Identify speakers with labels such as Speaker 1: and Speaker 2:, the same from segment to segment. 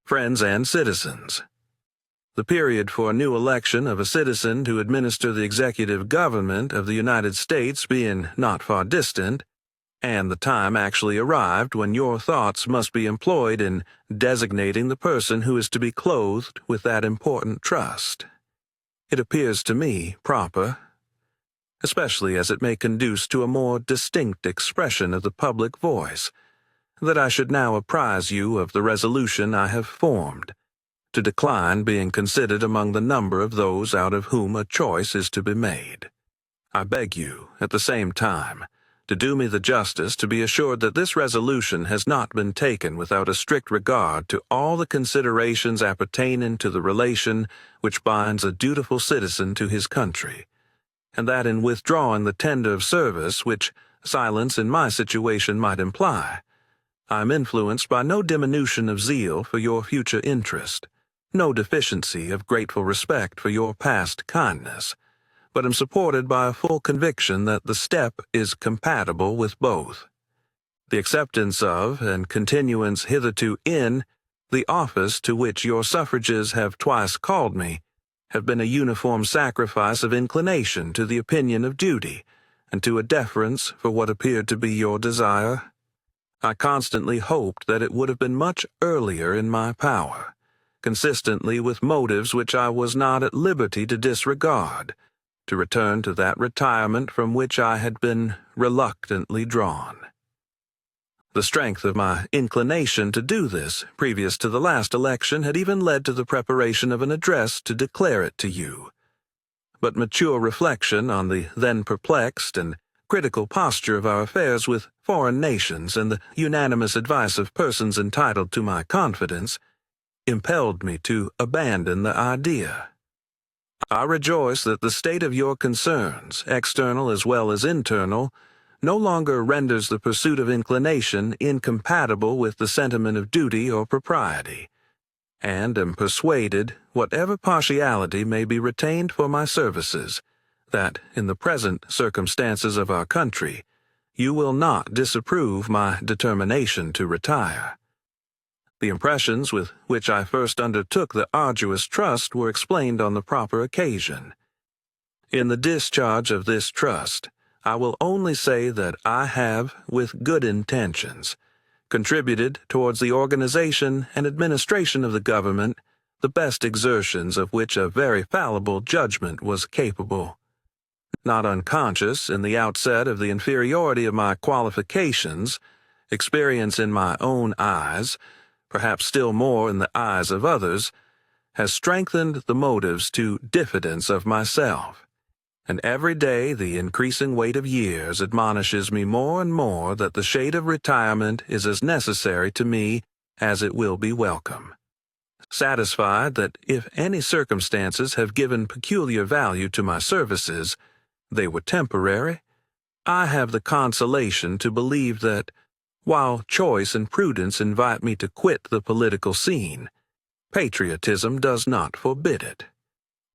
Speaker 1: Friends and citizens. The period for a new election of a citizen to administer the executive government of the United States being not far distant, and the time actually arrived when your thoughts must be employed in designating the person who is to be clothed with that important trust. It appears to me proper, especially as it may conduce to a more distinct expression of the public voice, that I should now apprise you of the resolution I have formed, to decline being considered among the number of those out of whom a choice is to be made. I beg you, at the same time, to do me the justice to be assured that this resolution has not been taken without a strict regard to all the considerations appertaining to the relation which binds a dutiful citizen to his country, and that in withdrawing the tender of service which silence in my situation might imply, I am influenced by no diminution of zeal for your future interest, no deficiency of grateful respect for your past kindness, but am supported by a full conviction that the step is compatible with both. The acceptance of and continuance hitherto in the office to which your suffrages have twice called me have been a uniform sacrifice of inclination to the opinion of duty and to a deference for what appeared to be your desire. I constantly hoped that it would have been much earlier in my power, consistently with motives which I was not at liberty to disregard, to return to that retirement from which I had been reluctantly drawn. The strength of my inclination to do this, previous to the last election, had even led to the preparation of an address to declare it to you. But mature reflection on the then perplexed and critical posture of our affairs with foreign nations and the unanimous advice of persons entitled to my confidence impelled me to abandon the idea. I rejoice that the state of your concerns, external as well as internal, no longer renders the pursuit of inclination incompatible with the sentiment of duty or propriety, and am persuaded, whatever partiality may be retained for my services, that, in the present circumstances of our country, you will not disapprove my determination to retire. The impressions with which I first undertook the arduous trust were explained on the proper occasion. In the discharge of this trust, I will only say that I have, with good intentions, contributed towards the organization and administration of the government the best exertions of which a very fallible judgment was capable. Not unconscious in the outset of the inferiority of my qualifications, experience in my own eyes, perhaps still more in the eyes of others, has strengthened the motives to diffidence of myself, and every day the increasing weight of years admonishes me more and more that the shade of retirement is as necessary to me as it will be welcome. Satisfied that if any circumstances have given peculiar value to my services, they were temporary, I have the consolation to believe that, while choice and prudence invite me to quit the political scene, patriotism does not forbid it.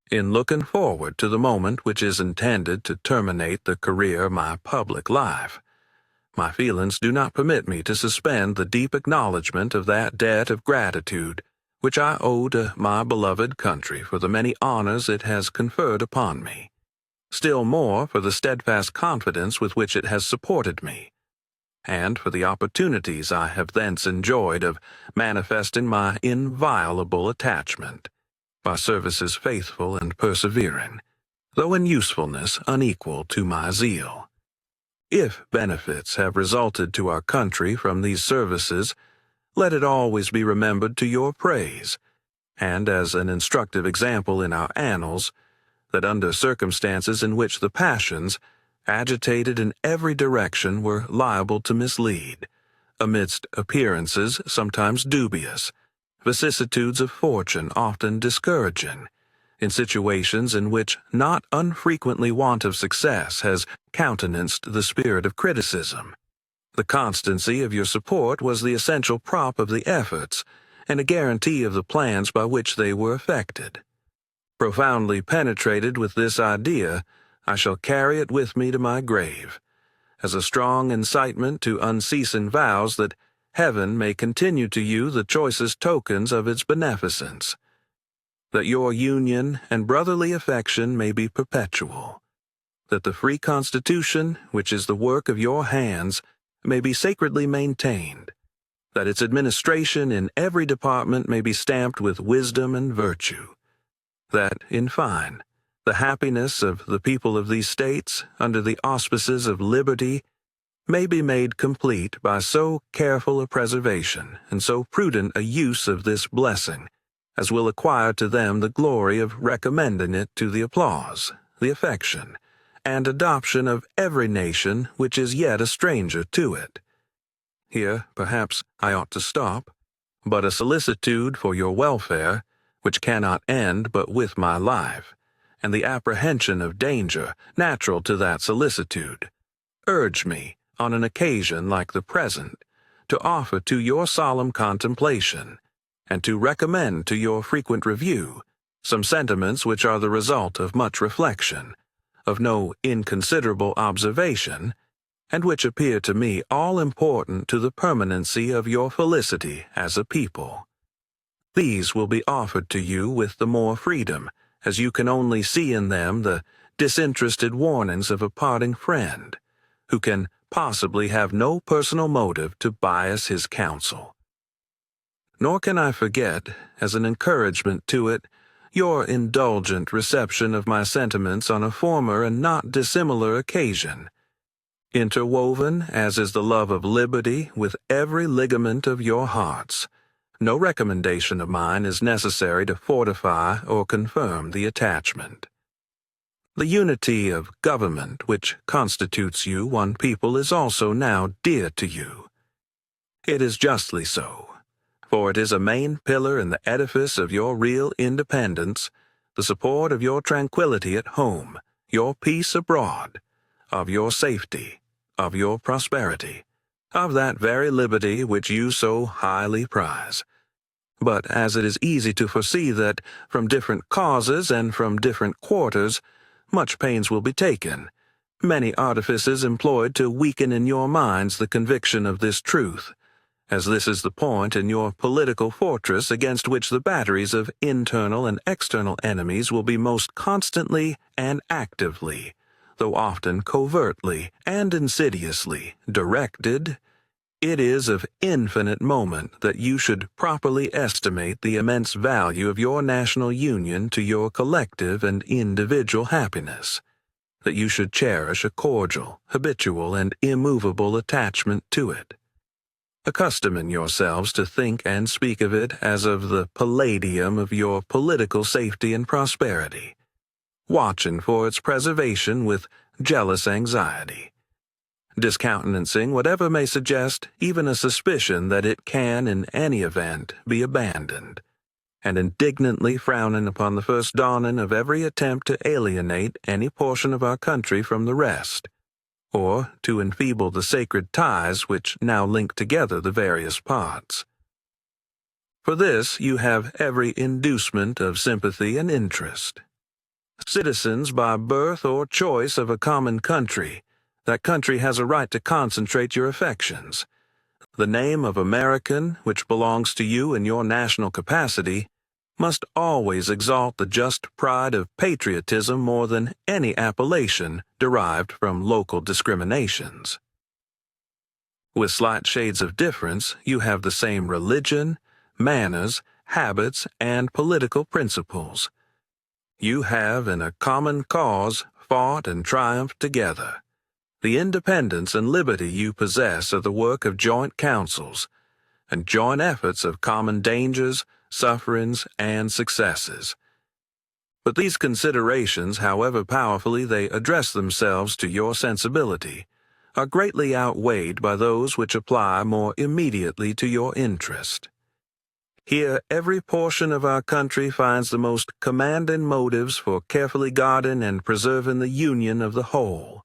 Speaker 1: In looking forward to the moment which is intended to terminate the career of my public life, my feelings do not permit me to suspend the deep acknowledgment of that debt of gratitude which I owe to my beloved country for the many honors it has conferred upon me, still more for the steadfast confidence with which it has supported me, and for the opportunities I have thence enjoyed of manifesting my inviolable attachment, by services faithful and persevering, though in usefulness unequal to my zeal. If benefits have resulted to our country from these services, let it always be remembered to your praise, and as an instructive example in our annals, that under circumstances in which the passions, agitated in every direction, were liable to mislead, amidst appearances sometimes dubious, vicissitudes of fortune often discouraging, in situations in which not unfrequently want of success has countenanced the spirit of criticism, the constancy of your support was the essential prop of the efforts and a guarantee of the plans by which they were effected. Profoundly penetrated with this idea, I shall carry it with me to my grave, as a strong incitement to unceasing vows that, heaven may continue to you the choicest tokens of its beneficence, that your union and brotherly affection may be perpetual, that the free Constitution, which is the work of your hands, may be sacredly maintained, that its administration in every department may be stamped with wisdom and virtue, that, in fine, the happiness of the people of these states, under the auspices of liberty, may be made complete by so careful a preservation and so prudent a use of this blessing as will acquire to them the glory of recommending it to the applause, the affection, and adoption of every nation which is yet a stranger to it. Here, perhaps, I ought to stop, but a solicitude for your welfare, which cannot end but with my life, and the apprehension of danger natural to that solicitude, urge me, on an occasion like the present, to offer to your solemn contemplation, and to recommend to your frequent review, some sentiments which are the result of much reflection, of no inconsiderable observation, and which appear to me all important to the permanency of your felicity as a people. These will be offered to you with the more freedom, as you can only see in them the disinterested warnings of a parting friend, who can possibly have no personal motive to bias his counsel. Nor can I forget, as an encouragement to it, your indulgent reception of my sentiments on a former and not dissimilar occasion, interwoven, as is the love of liberty, with every ligament of your hearts. No recommendation of mine is necessary to fortify or confirm the attachment. The unity of government which constitutes you one people is also now dear to you. It is justly so, for it is a main pillar in the edifice of your real independence, the support of your tranquillity at home, your peace abroad, of your safety, of your prosperity, of that very liberty which you so highly prize. But as it is easy to foresee that, from different causes and from different quarters, much pains will be taken, many artifices employed to weaken in your minds the conviction of this truth, as this is the point in your political fortress against which the batteries of internal and external enemies will be most constantly and actively, though often covertly and insidiously, directed. It is of infinite moment that you should properly estimate the immense value of your national union to your collective and individual happiness, that you should cherish a cordial, habitual, and immovable attachment to it, accustoming yourselves to think and speak of it as of the palladium of your political safety and prosperity, watching for its preservation with jealous anxiety, discountenancing whatever may suggest even a suspicion that it can in any event be abandoned, and indignantly frowning upon the first dawning of every attempt to alienate any portion of our country from the rest, or to enfeeble the sacred ties which now link together the various parts. For this you have every inducement of sympathy and interest. Citizens by birth or choice of a common country, that country has a right to concentrate your affections. The name of American, which belongs to you in your national capacity, must always exalt the just pride of patriotism more than any appellation derived from local discriminations. With slight shades of difference, you have the same religion, manners, habits, and political principles. You have in a common cause fought and triumphed together. The independence and liberty you possess are the work of joint councils, and joint efforts of common dangers, sufferings, and successes. But these considerations, however powerfully they address themselves to your sensibility, are greatly outweighed by those which apply more immediately to your interest. Here every portion of our country finds the most commanding motives for carefully guarding and preserving the union of the whole.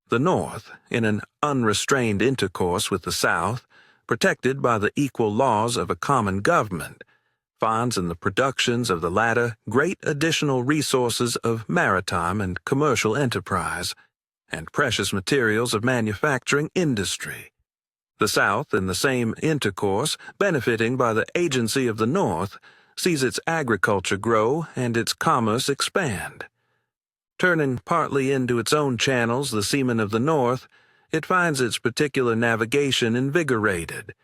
Speaker 1: The North, in an unrestrained intercourse with the South, protected by the equal laws of a common government, finds in the productions of the latter great additional resources of maritime and commercial enterprise, and precious materials of manufacturing industry. The South, in the same intercourse, benefiting by the agency of the North, sees its agriculture grow and its commerce expand. Turning partly into its own channels the seamen of the North, it finds its particular navigation invigorated,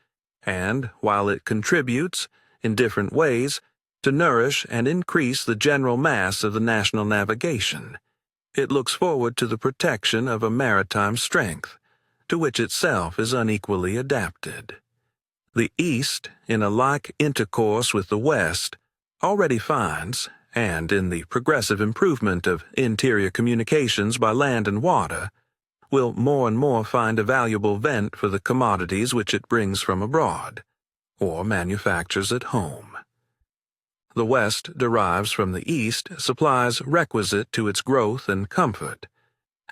Speaker 1: and, while it contributes, in different ways, to nourish and increase the general mass of the national navigation, it looks forward to the protection of a maritime strength, to which itself is unequally adapted. The East, in a like intercourse with the West, already finds, and in the progressive improvement of interior communications by land and water, will more and more find a valuable vent for the commodities which it brings from abroad, or manufactures at home. The West derives from the East supplies requisite to its growth and comfort,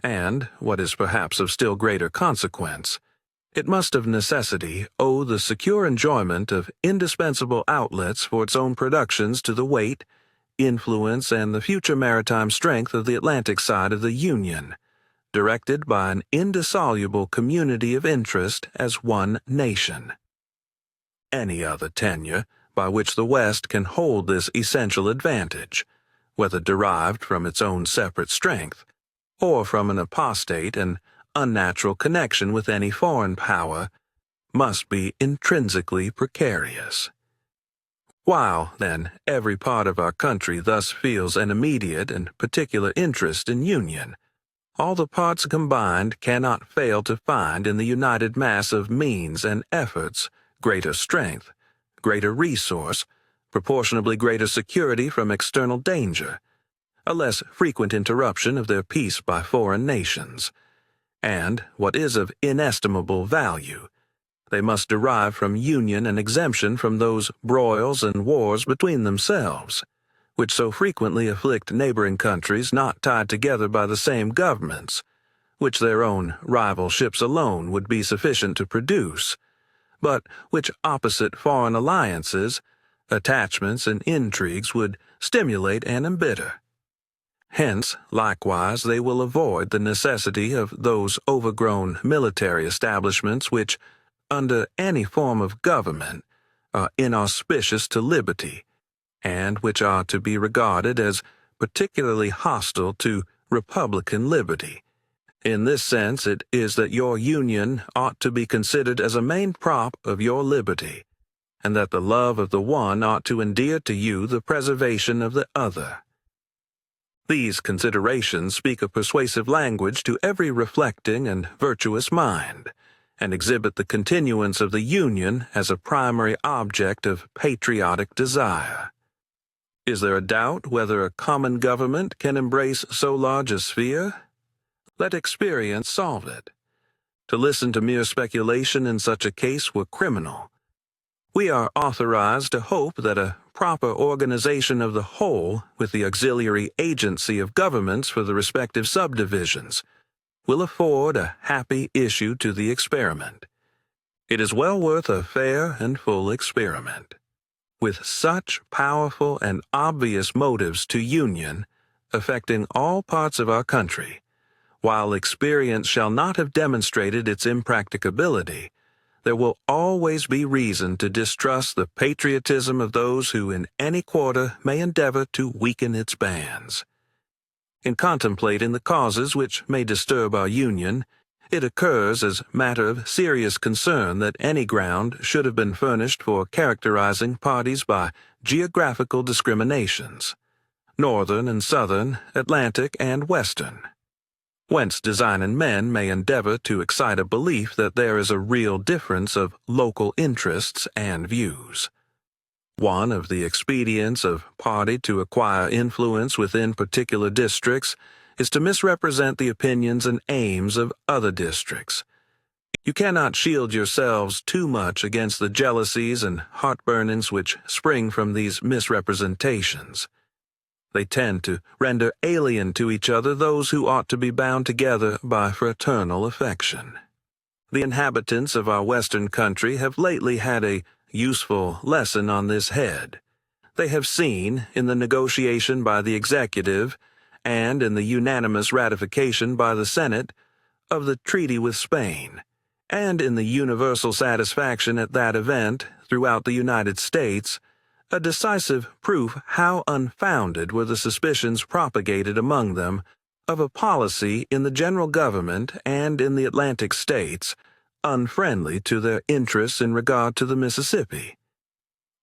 Speaker 1: and, what is perhaps of still greater consequence, it must of necessity owe the secure enjoyment of indispensable outlets for its own productions to the weight, influence, and the future maritime strength of the Atlantic side of the Union, directed by an indissoluble community of interest as one nation. Any other tenure by which the West can hold this essential advantage, whether derived from its own separate strength, or from an apostate and unnatural connection with any foreign power, must be intrinsically precarious. While, then, every part of our country thus feels an immediate and particular interest in union, all the parts combined cannot fail to find in the united mass of means and efforts greater strength, greater resource, proportionably greater security from external danger, a less frequent interruption of their peace by foreign nations, and, what is of inestimable value, they must derive from union and exemption from those broils and wars between themselves, which so frequently afflict neighboring countries not tied together by the same governments, which their own rival ships alone would be sufficient to produce, but which opposite foreign alliances, attachments, and intrigues would stimulate and embitter. Hence, likewise, they will avoid the necessity of those overgrown military establishments which, under any form of government, are inauspicious to liberty, and which are to be regarded as particularly hostile to republican liberty. In this sense it is that your union ought to be considered as a main prop of your liberty, and that the love of the one ought to endear to you the preservation of the other. These considerations speak a persuasive language to every reflecting and virtuous mind, and exhibit the continuance of the Union as a primary object of patriotic desire. Is there a doubt whether a common government can embrace so large a sphere? Let experience solve it. To listen to mere speculation in such a case were criminal. We are authorized to hope that a proper organization of the whole, with the auxiliary agency of governments for the respective subdivisions, will afford a happy issue to the experiment. It is well worth a fair and full experiment. With such powerful and obvious motives to union, affecting all parts of our country, while experience shall not have demonstrated its impracticability, there will always be reason to distrust the patriotism of those who in any quarter may endeavor to weaken its bands. In contemplating the causes which may disturb our Union, it occurs as matter of serious concern that any ground should have been furnished for characterizing parties by geographical discriminations, Northern and Southern, Atlantic and Western, whence designing men may endeavor to excite a belief that there is a real difference of local interests and views. One of the expedients of party to acquire influence within particular districts is to misrepresent the opinions and aims of other districts. You cannot shield yourselves too much against the jealousies and heartburnings which spring from these misrepresentations. They tend to render alien to each other those who ought to be bound together by fraternal affection. The inhabitants of our Western country have lately had a useful lesson on this head. They have seen, in the negotiation by the executive, and in the unanimous ratification by the Senate, of the treaty with Spain, and in the universal satisfaction at that event throughout the United States, a decisive proof how unfounded were the suspicions propagated among them of a policy in the general government and in the Atlantic states unfriendly to their interests in regard to the Mississippi.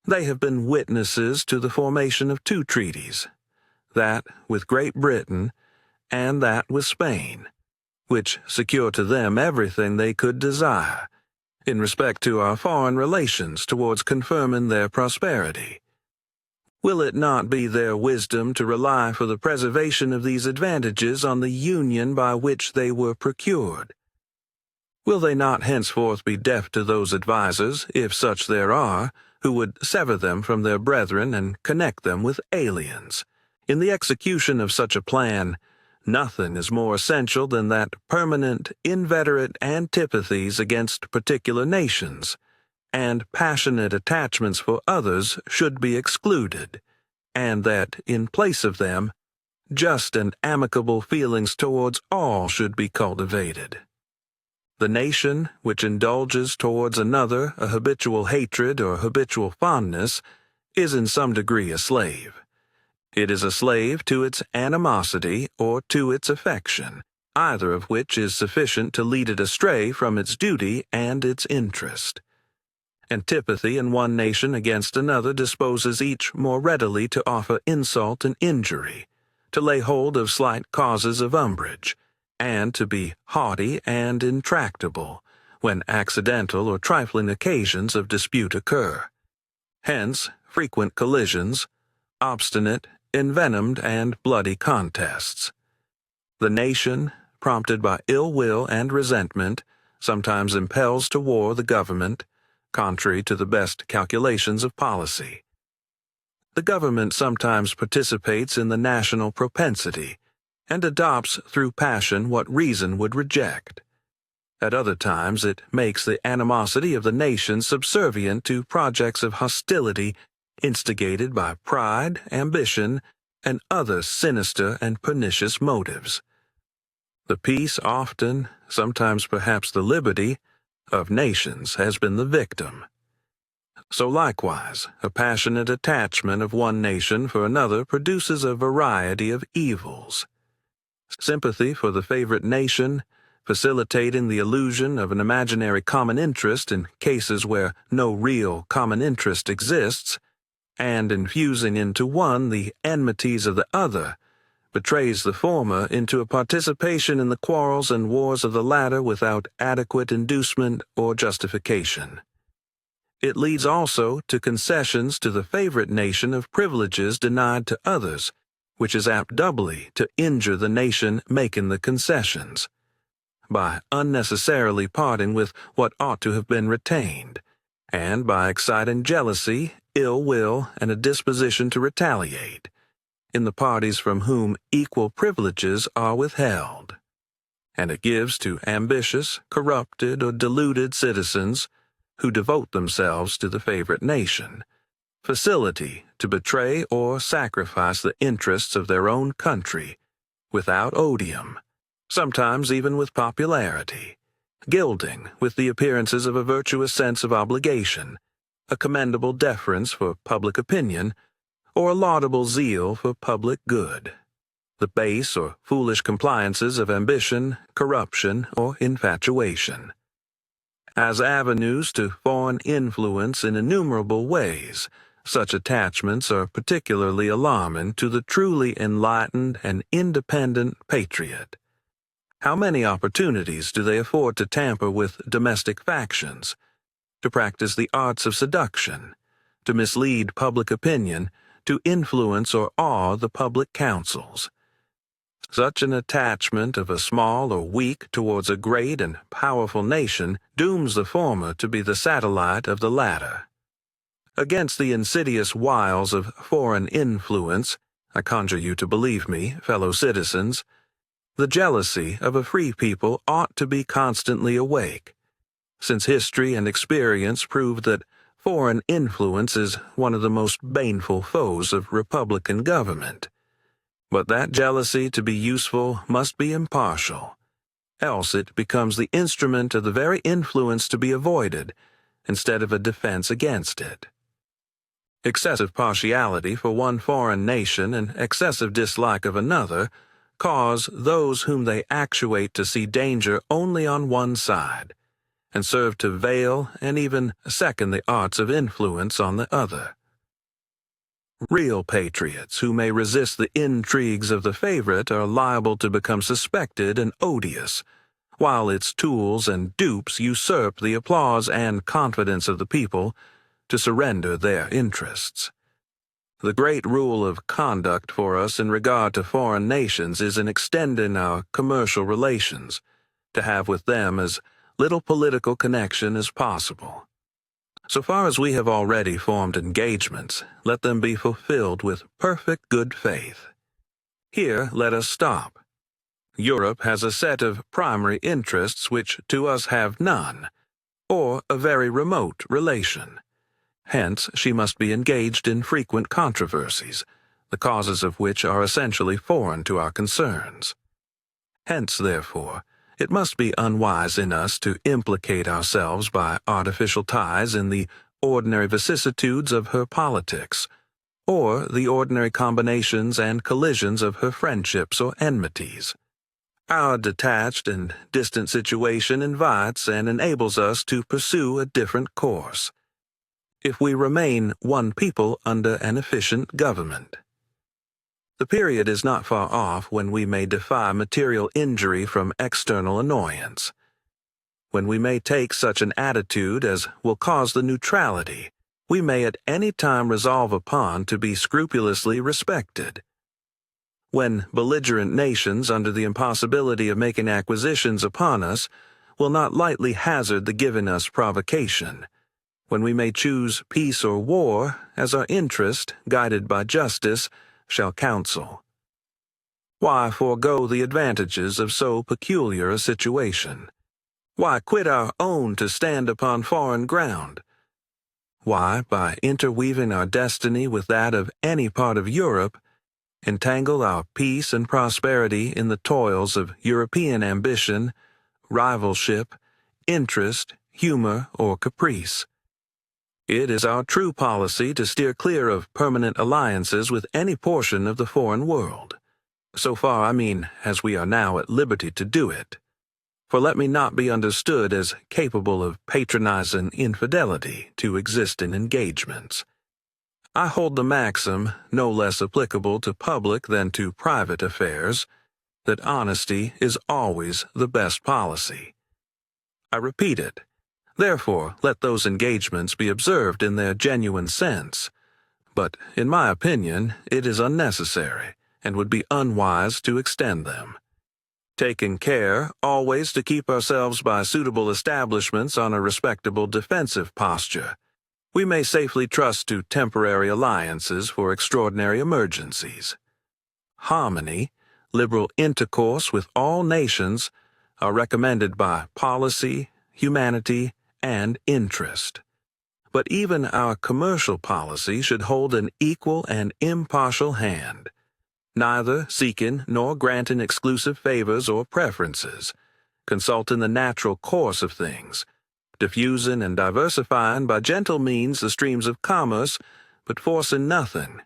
Speaker 1: They have been witnesses to the formation of two treaties, that with Great Britain and that with Spain, which secure to them everything they could desire in respect to our foreign relations towards confirming their prosperity. Will it not be their wisdom to rely for the preservation of these advantages on the union by which they were procured? Will they not henceforth be deaf to those advisers, if such there are, who would sever them from their brethren and connect them with aliens? In the execution of such a plan, nothing is more essential than that permanent, inveterate antipathies against particular nations and passionate attachments for others should be excluded, and that, in place of them, just and amicable feelings towards all should be cultivated. The nation which indulges towards another a habitual hatred or habitual fondness is in some degree a slave. It is a slave to its animosity or to its affection, either of which is sufficient to lead it astray from its duty and its interest. Antipathy in one nation against another disposes each more readily to offer insult and injury, to lay hold of slight causes of umbrage, and to be haughty and intractable when accidental or trifling occasions of dispute occur. Hence, frequent collisions, obstinate, envenomed, and bloody contests. The nation, prompted by ill will and resentment, sometimes impels to war the government, contrary to the best calculations of policy. The government sometimes participates in the national propensity, and adopts through passion what reason would reject. At other times it makes the animosity of the nation subservient to projects of hostility instigated by pride, ambition, and other sinister and pernicious motives. The peace often, sometimes perhaps the liberty, of nations has been the victim. So likewise, a passionate attachment of one nation for another produces a variety of evils. Sympathy for the favorite nation, facilitating the illusion of an imaginary common interest in cases where no real common interest exists, and infusing into one the enmities of the other, betrays the former into a participation in the quarrels and wars of the latter without adequate inducement or justification. It leads also to concessions to the favorite nation of privileges denied to others, which is apt doubly to injure the nation making the concessions, by unnecessarily parting with what ought to have been retained, and by exciting jealousy, ill will, and a disposition to retaliate in the parties from whom equal privileges are withheld. And it gives to ambitious, corrupted, or deluded citizens who devote themselves to the favorite nation facility to betray or sacrifice the interests of their own country without odium, sometimes even with popularity, gilding with the appearances of a virtuous sense of obligation, a commendable deference for public opinion, or a laudable zeal for public good, the base or foolish compliances of ambition, corruption, or infatuation. As avenues to foreign influence in innumerable ways, such attachments are particularly alarming to the truly enlightened and independent patriot. How many opportunities do they afford to tamper with domestic factions, to practice the arts of seduction, to mislead public opinion, to influence or awe the public councils? Such an attachment of a small or weak towards a great and powerful nation dooms the former to be the satellite of the latter. Against the insidious wiles of foreign influence, I conjure you to believe me, fellow citizens, the jealousy of a free people ought to be constantly awake, since history and experience prove that foreign influence is one of the most baneful foes of republican government. But that jealousy to be useful must be impartial, else it becomes the instrument of the very influence to be avoided, instead of a defense against it. Excessive partiality for one foreign nation and excessive dislike of another cause those whom they actuate to see danger only on one side, and serve to veil and even second the arts of influence on the other. Real patriots who may resist the intrigues of the favorite are liable to become suspected and odious, while its tools and dupes usurp the applause and confidence of the people to surrender their interests. The great rule of conduct for us in regard to foreign nations is in extending our commercial relations, to have with them as little political connection as possible. So far as we have already formed engagements, let them be fulfilled with perfect good faith. Here let us stop. Europe has a set of primary interests which to us have none, or a very remote relation. Hence, she must be engaged in frequent controversies, the causes of which are essentially foreign to our concerns. Hence, therefore, it must be unwise in us to implicate ourselves by artificial ties in the ordinary vicissitudes of her politics, or the ordinary combinations and collisions of her friendships or enmities. Our detached and distant situation invites and enables us to pursue a different course, if we remain one people under an efficient government. The period is not far off when we may defy material injury from external annoyance, when we may take such an attitude as will cause the neutrality we may at any time resolve upon to be scrupulously respected, when belligerent nations, under the impossibility of making acquisitions upon us, will not lightly hazard the giving us provocation, when we may choose peace or war as our interest, guided by justice, shall counsel. Why forego the advantages of so peculiar a situation? Why quit our own to stand upon foreign ground? Why, by interweaving our destiny with that of any part of Europe, entangle our peace and prosperity in the toils of European ambition, rivalship, interest, humor, or caprice? It is our true policy to steer clear of permanent alliances with any portion of the foreign world, so far, I mean, as we are now at liberty to do it. For let me not be understood as capable of patronizing infidelity to existing engagements. I hold the maxim, no less applicable to public than to private affairs, that honesty is always the best policy. I repeat it. Therefore, let those engagements be observed in their genuine sense. But, in my opinion, it is unnecessary, and would be unwise to extend them. Taking care always to keep ourselves by suitable establishments on a respectable defensive posture, we may safely trust to temporary alliances for extraordinary emergencies. Harmony, liberal intercourse with all nations are recommended by policy, humanity, and interest. But even our commercial policy should hold an equal and impartial hand, neither seeking nor granting exclusive favors or preferences, consulting the natural course of things, diffusing and diversifying by gentle means the streams of commerce, but forcing nothing,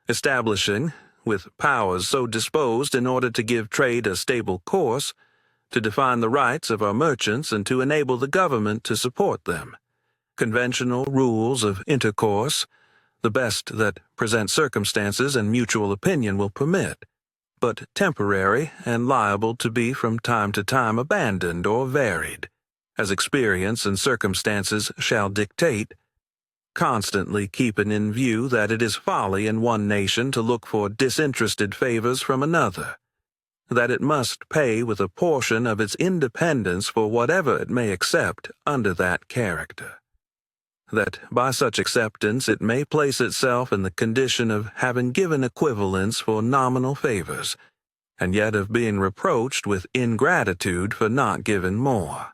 Speaker 1: establishing, with powers so disposed in order to give trade a stable course, to define the rights of our merchants and to enable the government to support them, conventional rules of intercourse, the best that present circumstances and mutual opinion will permit, but temporary and liable to be from time to time abandoned or varied, as experience and circumstances shall dictate, constantly keeping in view that it is folly in one nation to look for disinterested favors from another, that it must pay with a portion of its independence for whatever it may accept under that character, that by such acceptance it may place itself in the condition of having given equivalents for nominal favors, and yet of being reproached with ingratitude for not giving more.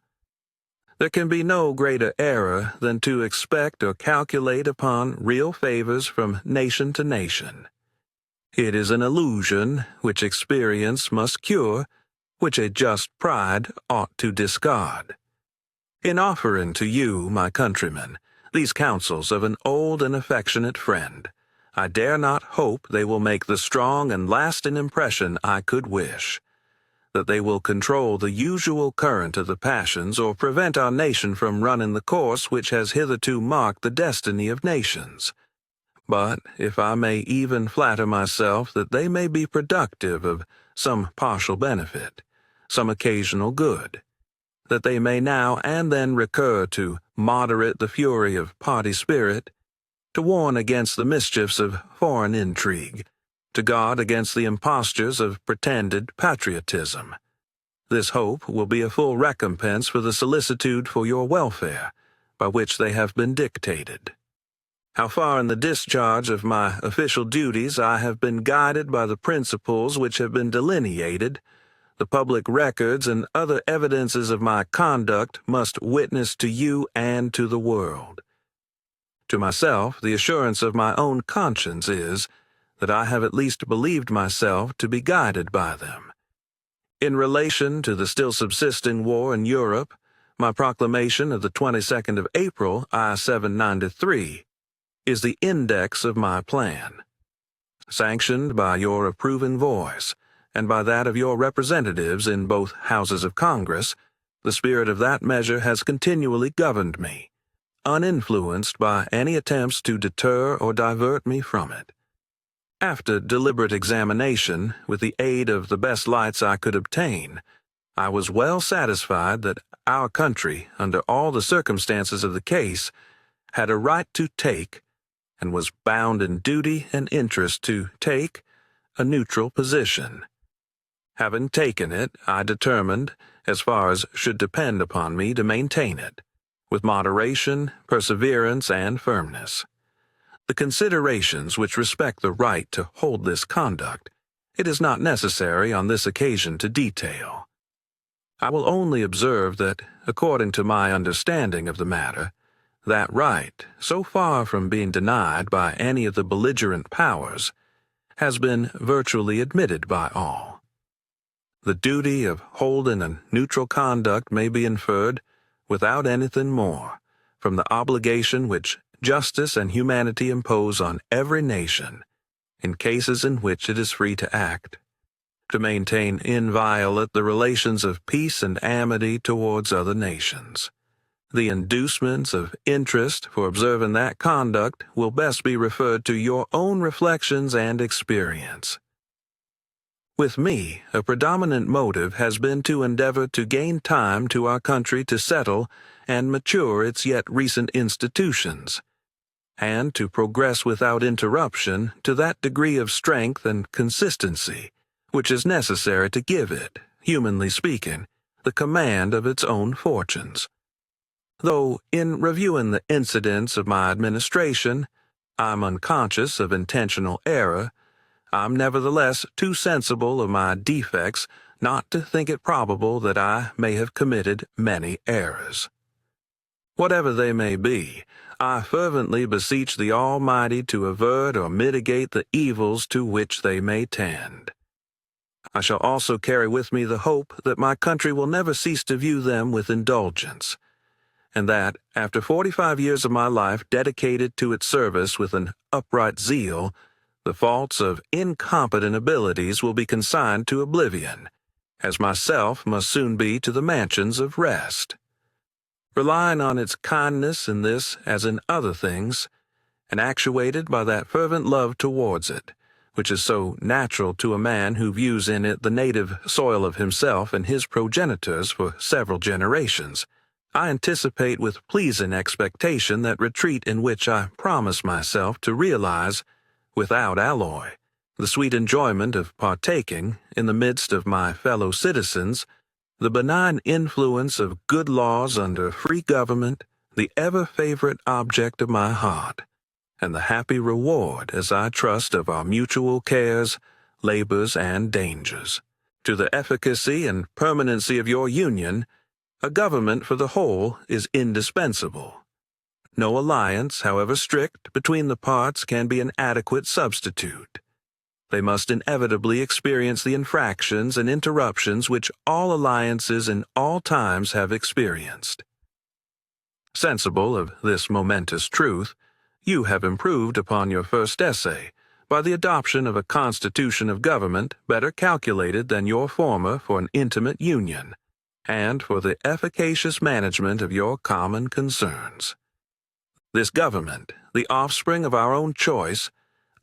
Speaker 1: There can be no greater error than to expect or calculate upon real favors from nation to nation. It is an illusion which experience must cure, which a just pride ought to discard. In offering to you, my countrymen, these counsels of an old and affectionate friend, I dare not hope they will make the strong and lasting impression I could wish, that they will control the usual current of the passions or prevent our nation from running the course which has hitherto marked the destiny of nations. But if I may even flatter myself that they may be productive of some partial benefit, some occasional good, that they may now and then recur to moderate the fury of party spirit, to warn against the mischiefs of foreign intrigue, to guard against the impostures of pretended patriotism. This hope will be a full recompense for the solicitude for your welfare, by which they have been dictated. How far in the discharge of my official duties I have been guided by the principles which have been delineated, the public records and other evidences of my conduct must witness to you and to the world. To myself, the assurance of my own conscience is that I have at least believed myself to be guided by them. In relation to the still subsisting war in Europe, my proclamation of the 22nd of April, I 793, is the index of my plan. Sanctioned by your approving voice, and by that of your representatives in both houses of Congress, the spirit of that measure has continually governed me, uninfluenced by any attempts to deter or divert me from it. After deliberate examination, with the aid of the best lights I could obtain, I was well satisfied that our country, under all the circumstances of the case, had a right to take, and was bound in duty and interest to take, a neutral position. Having taken it, I determined, as far as should depend upon me, to maintain it, with moderation, perseverance, and firmness. The considerations which respect the right to hold this conduct, it is not necessary on this occasion to detail. I will only observe that, according to my understanding of the matter, that right, so far from being denied by any of the belligerent powers, has been virtually admitted by all. The duty of holding a neutral conduct may be inferred, without anything more, from the obligation which justice and humanity impose on every nation, in cases in which it is free to act, to maintain inviolate the relations of peace and amity towards other nations. The inducements of interest for observing that conduct will best be referred to your own reflections and experience. With me, a predominant motive has been to endeavor to gain time to our country to settle and mature its yet recent institutions, and to progress without interruption to that degree of strength and consistency which is necessary to give it, humanly speaking, the command of its own fortunes. Though, in reviewing the incidents of my administration, I'm unconscious of intentional error, I'm nevertheless too sensible of my defects not to think it probable that I may have committed many errors. Whatever they may be, I fervently beseech the Almighty to avert or mitigate the evils to which they may tend. I shall also carry with me the hope that my country will never cease to view them with indulgence, and that, after 45 years of my life dedicated to its service with an upright zeal, the faults of incompetent abilities will be consigned to oblivion, as myself must soon be to the mansions of rest. Relying on its kindness in this as in other things, and actuated by that fervent love towards it, which is so natural to a man who views in it the native soil of himself and his progenitors for several generations, I anticipate with pleasing expectation that retreat in which I promise myself to realize, without alloy, the sweet enjoyment of partaking, in the midst of my fellow citizens, the benign influence of good laws under free government, the ever-favorite object of my heart, and the happy reward, as I trust, of our mutual cares, labors, and dangers. To the efficacy and permanency of your union, a government for the whole is indispensable. No alliance, however strict, between the parts can be an adequate substitute. they must inevitably experience the infractions and interruptions which all alliances in all times have experienced. Sensible of this momentous truth, you have improved upon your first essay by the adoption of a constitution of government better calculated than your former for an intimate union, and for the efficacious management of your common concerns. This government, the offspring of our own choice,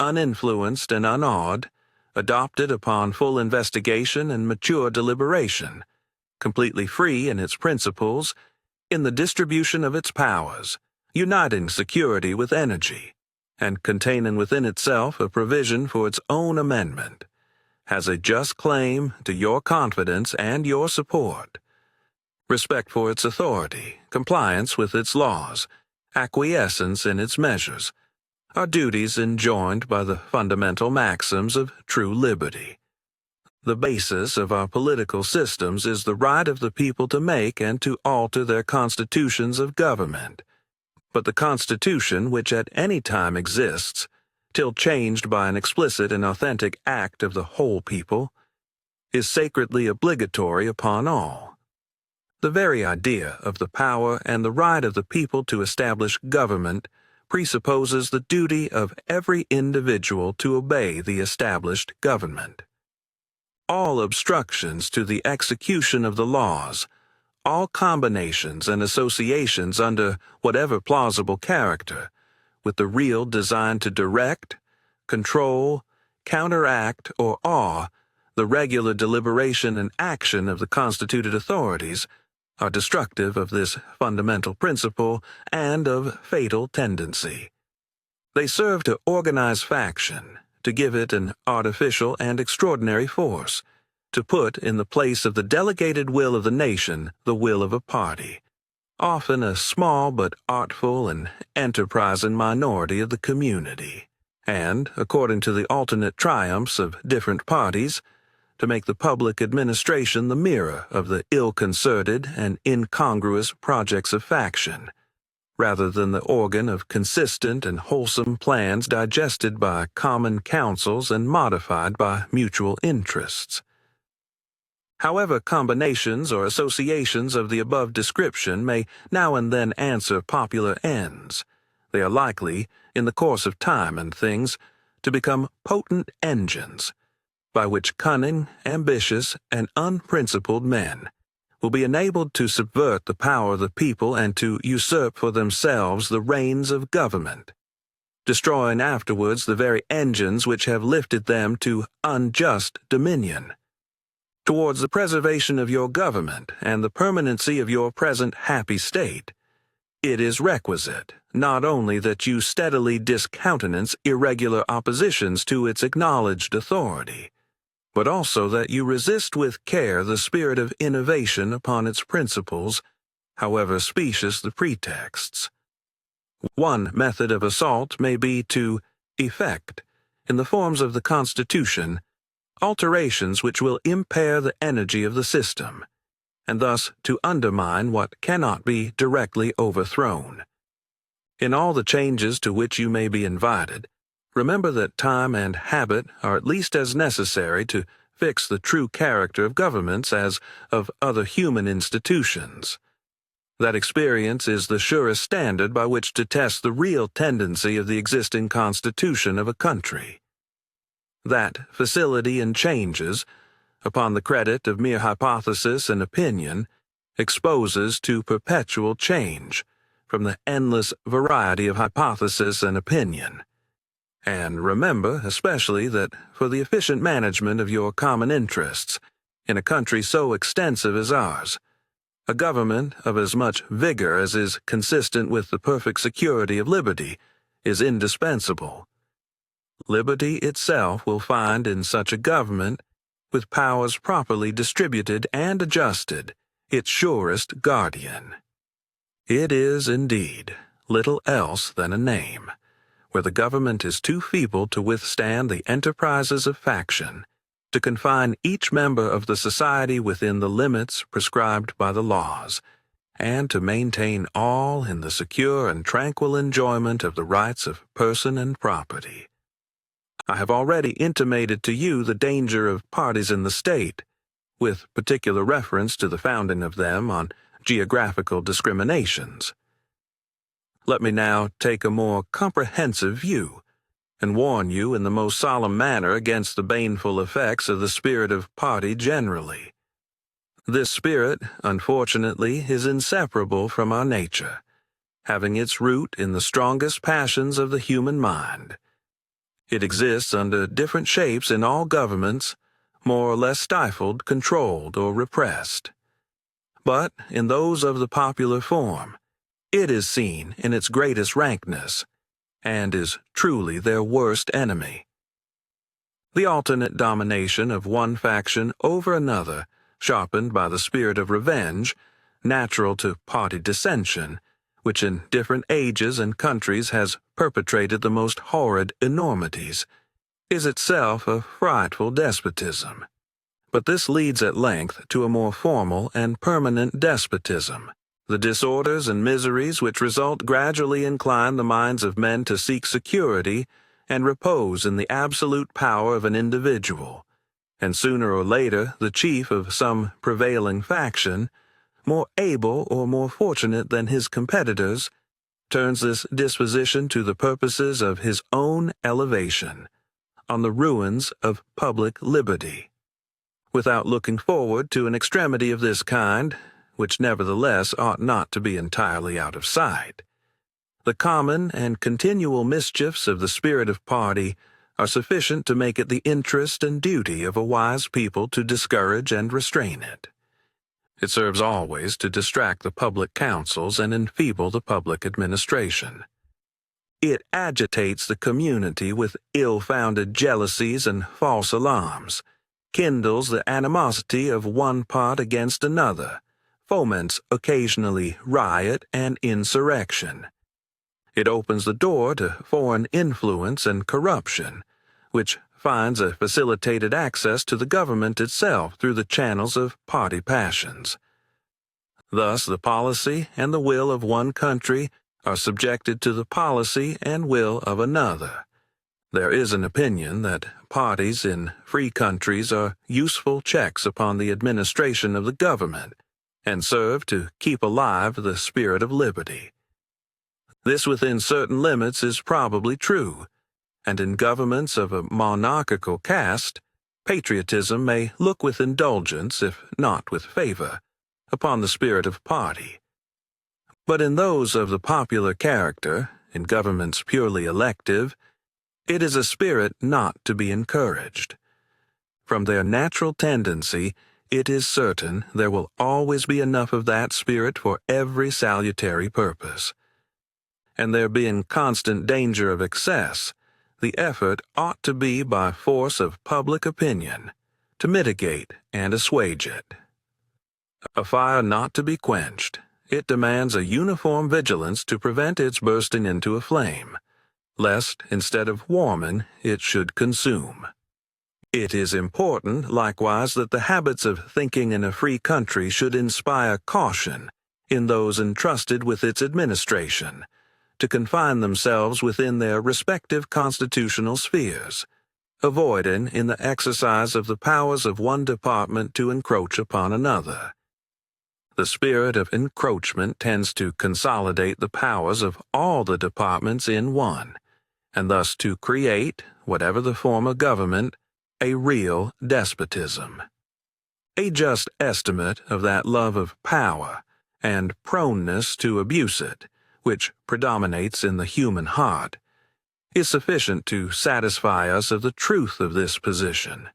Speaker 1: uninfluenced and unawed, adopted upon full investigation and mature deliberation, completely free in its principles, in the distribution of its powers, uniting security with energy, and containing within itself a provision for its own amendment, has a just claim to your confidence and your support. Respect for its authority, compliance with its laws, acquiescence in its measures, are duties enjoined by the fundamental maxims of true liberty. The basis of our political systems is the right of the people to make and to alter their constitutions of government. But the Constitution, which at any time exists, till changed by an explicit and authentic act of the whole people, is sacredly obligatory upon all. The very idea of the power and the right of the people to establish government presupposes the duty of every individual to obey the established government. All obstructions to the execution of the laws, all combinations and associations under whatever plausible character, with the real design to direct, control, counteract, or awe the regular deliberation and action of the constituted authorities, are destructive of this fundamental principle and of fatal tendency. They serve to organize faction, to give it an artificial and extraordinary force, to put in the place of the delegated will of the nation the will of a party, often a small but artful and enterprising minority of the community, and, according to the alternate triumphs of different parties, to make the public administration the mirror of the ill-concerted and incongruous projects of faction, rather than the organ of consistent and wholesome plans digested by common councils and modified by mutual interests. However combinations or associations of the above description may now and then answer popular ends, they are likely, in the course of time and things, to become potent engines, by which cunning, ambitious, and unprincipled men will be enabled to subvert the power of the people and to usurp for themselves the reins of government, destroying afterwards the very engines which have lifted them to unjust dominion. Towards the preservation of your government and the permanency of your present happy state, it is requisite not only that you steadily discountenance irregular oppositions to its acknowledged authority, but also that you resist with care the spirit of innovation upon its principles, however specious the pretexts. One method of assault may be to effect, in the forms of the Constitution, alterations which will impair the energy of the system, and thus to undermine what cannot be directly overthrown. In all the changes to which you may be invited, remember that time and habit are at least as necessary to fix the true character of governments as of other human institutions. That experience is the surest standard by which to test the real tendency of the existing constitution of a country. That facility in changes, upon the credit of mere hypothesis and opinion, exposes to perpetual change from the endless variety of hypothesis and opinion. And remember, especially, that for the efficient management of your common interests, in a country so extensive as ours, a government of as much vigor as is consistent with the perfect security of liberty is indispensable. Liberty itself will find in such a government, with powers properly distributed and adjusted, its surest guardian. It is, indeed, little else than a name, where the government is too feeble to withstand the enterprises of faction, to confine each member of the society within the limits prescribed by the laws, and to maintain all in the secure and tranquil enjoyment of the rights of person and property. I have already intimated to you the danger of parties in the state, with particular reference to the founding of them on geographical discriminations. Let me now take a more comprehensive view, and warn you in the most solemn manner against the baneful effects of the spirit of party generally. This spirit, unfortunately, is inseparable from our nature, having its root in the strongest passions of the human mind. It exists under different shapes in all governments, more or less stifled, controlled, or repressed. But in those of the popular form, it is seen in its greatest rankness, and is truly their worst enemy. The alternate domination of one faction over another, sharpened by the spirit of revenge, natural to party dissension, which in different ages and countries has perpetrated the most horrid enormities, is itself a frightful despotism. But this leads at length to a more formal and permanent despotism. The disorders and miseries which result gradually incline the minds of men to seek security and repose in the absolute power of an individual, and sooner or later the chief of some prevailing faction, more able or more fortunate than his competitors, turns this disposition to the purposes of his own elevation, on the ruins of public liberty. Without looking forward to an extremity of this kind, which nevertheless ought not to be entirely out of sight, the common and continual mischiefs of the spirit of party are sufficient to make it the interest and duty of a wise people to discourage and restrain it. It serves always to distract the public councils and enfeeble the public administration. It agitates the community with ill-founded jealousies and false alarms, kindles the animosity of one part against another, foments occasionally riot and insurrection. It opens the door to foreign influence and corruption, which finds a facilitated access to the government itself through the channels of party passions. Thus the policy and the will of one country are subjected to the policy and will of another. There is an opinion that parties in free countries are useful checks upon the administration of the government, and serve to keep alive the spirit of liberty. This within certain limits is probably true, and in governments of a monarchical caste, patriotism may look with indulgence, if not with favor, upon the spirit of party. But in those of the popular character, in governments purely elective, it is a spirit not to be encouraged. From their natural tendency, it is certain there will always be enough of that spirit for every salutary purpose. And there being constant danger of excess, the effort ought to be by force of public opinion, to mitigate and assuage it. A fire not to be quenched, it demands a uniform vigilance to prevent its bursting into a flame, lest, instead of warming, it should consume. It is important, likewise, that the habits of thinking in a free country should inspire caution in those entrusted with its administration, to confine themselves within their respective constitutional spheres, avoiding in the exercise of the powers of one department to encroach upon another. The spirit of encroachment tends to consolidate the powers of all the departments in one, and thus to create, whatever the form of government, a real despotism. A just estimate of that love of power and proneness to abuse it, which predominates in the human heart, is sufficient to satisfy us of the truth of this position.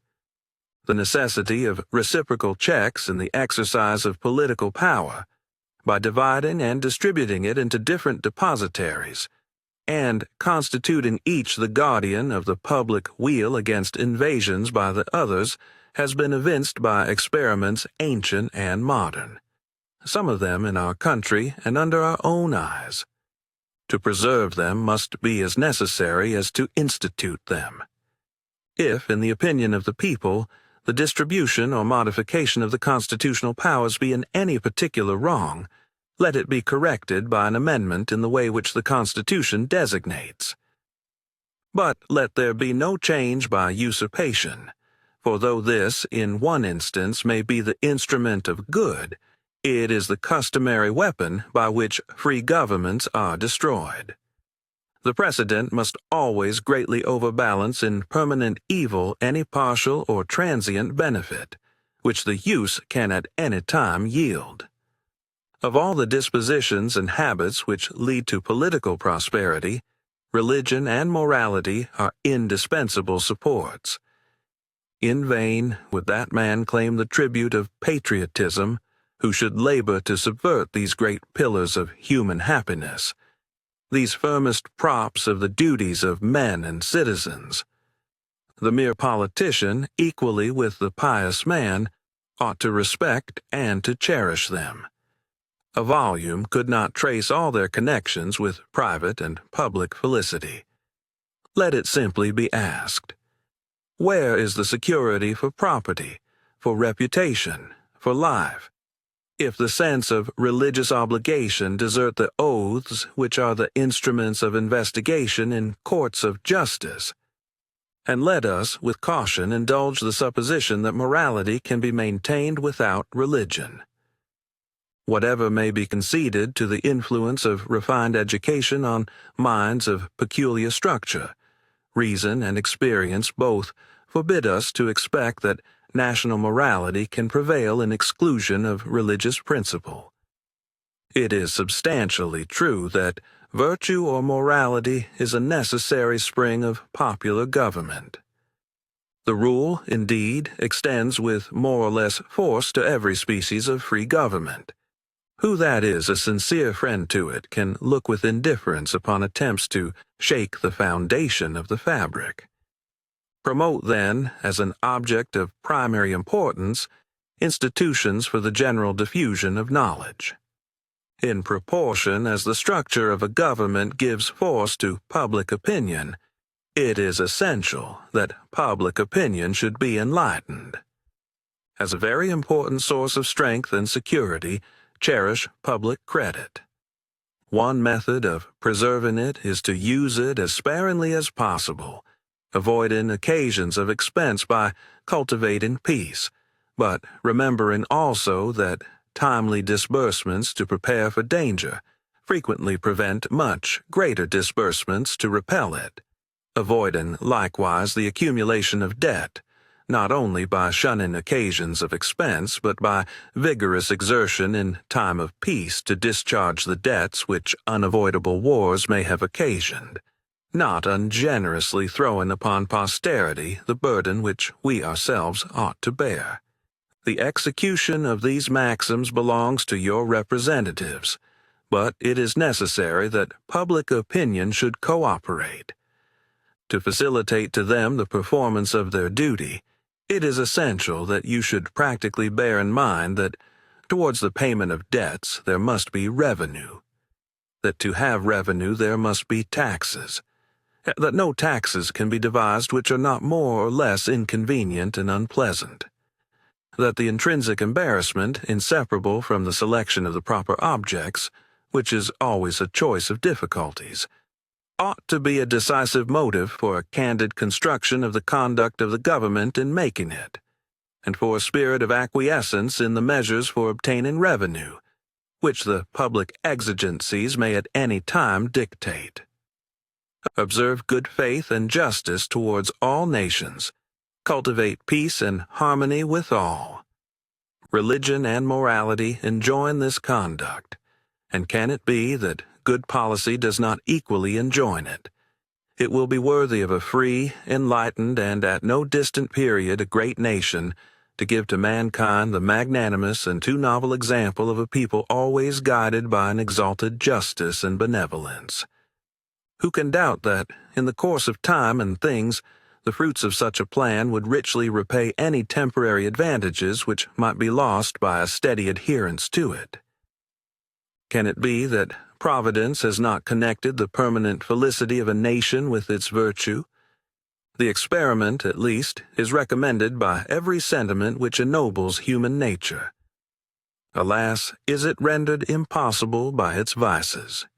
Speaker 1: The necessity of reciprocal checks in the exercise of political power, by dividing and distributing it into different depositaries, and constituting each the guardian of the public weal against invasions by the others, has been evinced by experiments ancient and modern, some of them in our country and under our own eyes. To preserve them must be as necessary as to institute them. If, in the opinion of the people, the distribution or modification of the constitutional powers be in any particular wrong, let it be corrected by an amendment in the way which the Constitution designates. But let there be no change by usurpation, for though this, in one instance, may be the instrument of good, it is the customary weapon by which free governments are destroyed. The precedent must always greatly overbalance in permanent evil any partial or transient benefit, which the use can at any time yield. Of all the dispositions and habits which lead to political prosperity, religion and morality are indispensable supports. In vain would that man claim the tribute of patriotism who should labor to subvert these great pillars of human happiness, these firmest props of the duties of men and citizens. The mere politician, equally with the pious man, ought to respect and to cherish them. A volume could not trace all their connections with private and public felicity. Let it simply be asked, where is the security for property, for reputation, for life, if the sense of religious obligation desert the oaths which are the instruments of investigation in courts of justice? And let us, with caution, indulge the supposition that morality can be maintained without religion. Whatever may be conceded to the influence of refined education on minds of peculiar structure, reason and experience both forbid us to expect that national morality can prevail in exclusion of religious principle. It is substantially true that virtue or morality is a necessary spring of popular government. The rule, indeed, extends with more or less force to every species of free government. Who that is a sincere friend to it can look with indifference upon attempts to shake the foundation of the fabric. Promote, then, as an object of primary importance, institutions for the general diffusion of knowledge. In proportion as the structure of a government gives force to public opinion, it is essential that public opinion should be enlightened. As a very important source of strength and security, cherish public credit. One method of preserving it is to use it as sparingly as possible, avoiding occasions of expense by cultivating peace, but remembering also that timely disbursements to prepare for danger frequently prevent much greater disbursements to repel it, avoiding likewise the accumulation of debt, not only by shunning occasions of expense, but by vigorous exertion in time of peace to discharge the debts which unavoidable wars may have occasioned, not ungenerously throwing upon posterity the burden which we ourselves ought to bear. The execution of these maxims belongs to your representatives, but it is necessary that public opinion should cooperate. To facilitate to them the performance of their duty, it is essential that you should practically bear in mind that towards the payment of debts there must be revenue, that to have revenue there must be taxes, that no taxes can be devised which are not more or less inconvenient and unpleasant, that the intrinsic embarrassment inseparable from the selection of the proper objects, which is always a choice of difficulties, ought to be a decisive motive for a candid construction of the conduct of the government in making it, and for a spirit of acquiescence in the measures for obtaining revenue, which the public exigencies may at any time dictate. Observe good faith and justice towards all nations. Cultivate peace and harmony with all. Religion and morality enjoin this conduct, and can it be that good policy does not equally enjoin it? It will be worthy of a free, enlightened, and at no distant period a great nation to give to mankind the magnanimous and too novel example of a people always guided by an exalted justice and benevolence. Who can doubt that, in the course of time and things, the fruits of such a plan would richly repay any temporary advantages which might be lost by a steady adherence to it? Can it be that Providence has not connected the permanent felicity of a nation with its virtue? The experiment, at least, is recommended by every sentiment which ennobles human nature. Alas, is it rendered impossible by its vices?